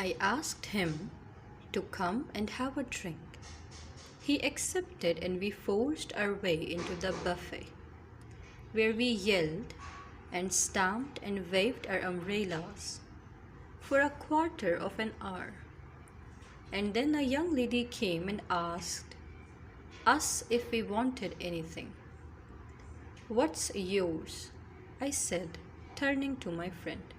I asked him to come and have a drink. He accepted, and we forced our way into the buffet, where we yelled and stamped and waved our umbrellas for a quarter of an hour. And then a young lady came and asked us if we wanted anything. "What's yours?" I said, turning to my friend.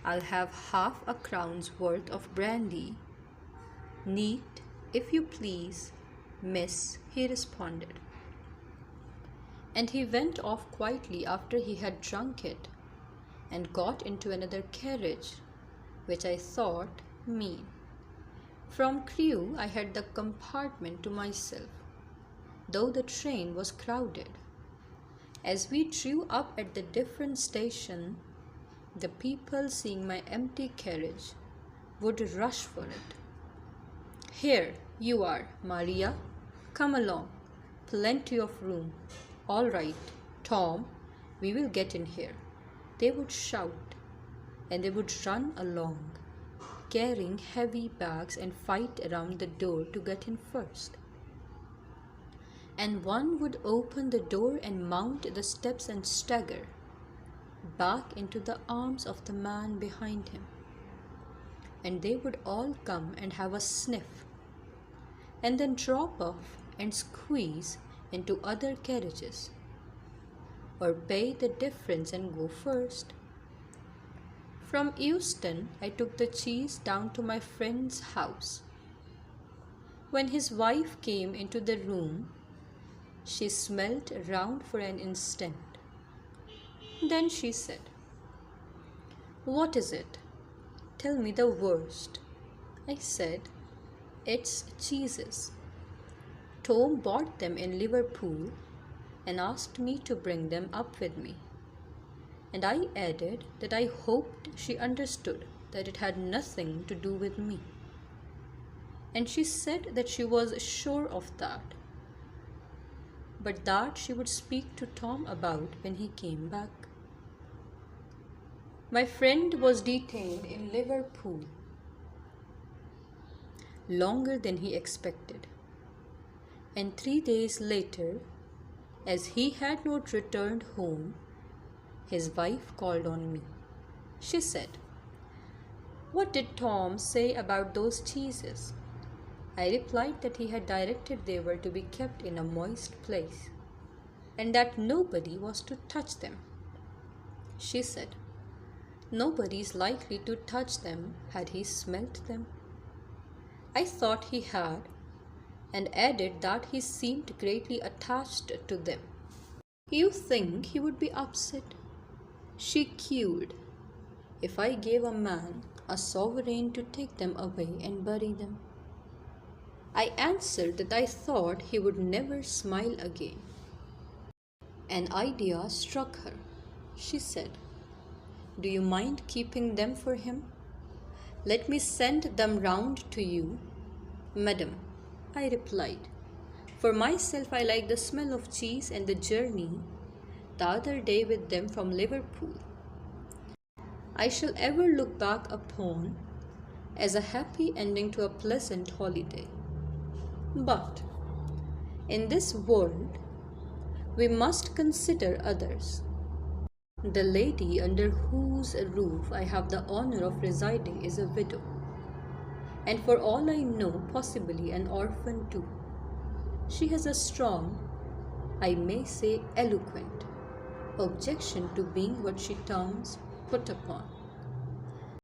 "I'll have half a crown's worth of brandy." "Neat, if you please, miss," he responded. And he went off quietly after he had drunk it and got into another carriage, which I thought mean. From Crewe I had the compartment to myself, though the train was crowded. As we drew up at the different station, the people, seeing my empty carriage, would rush for it. "Here you are, Maria. Come along. Plenty of room. All right, Tom, we will get in here," they would shout, and they would run along, carrying heavy bags, and fight around the door to get in first. And one would open the door and mount the steps and stagger back into the arms of the man behind him. And they would all come and have a sniff, and then drop off and squeeze into other carriages, or pay the difference and go first. From Euston, I took the cheese down to my friend's house. When his wife came into the room, she smelled round for an instant. Then she said, "What is it? Tell me the worst." I said, "It's cheeses. Tom bought them in Liverpool and asked me to bring them up with me." And I added that I hoped she understood that it had nothing to do with me. And she said that she was sure of that, but that she would speak to Tom about when he came back. My friend was detained in Liverpool longer than he expected, and 3 days later, as he had not returned home, his wife called on me. She said, "What did Tom say about those cheeses?" I replied that he had directed they were to be kept in a moist place, and that nobody was to touch them. She said, "Nobody is likely to touch them had he smelt them." I thought he had, and added that he seemed greatly attached to them. "You think he would be upset?" she queued, "if I gave a man a sovereign to take them away and bury them?" I answered that I thought he would never smile again. An idea struck her. She said, "Do you mind keeping them for him? Let me send them round to you." "Madam," I replied, "for myself I like the smell of cheese and the journey the other day with them from Liverpool. I shall ever look back upon as a happy ending to a pleasant holiday. But in this world we must consider others. The lady under whose roof I have the honor of residing is a widow, and for all I know, possibly an orphan too. She has a strong, I may say eloquent, objection to being what she terms put upon.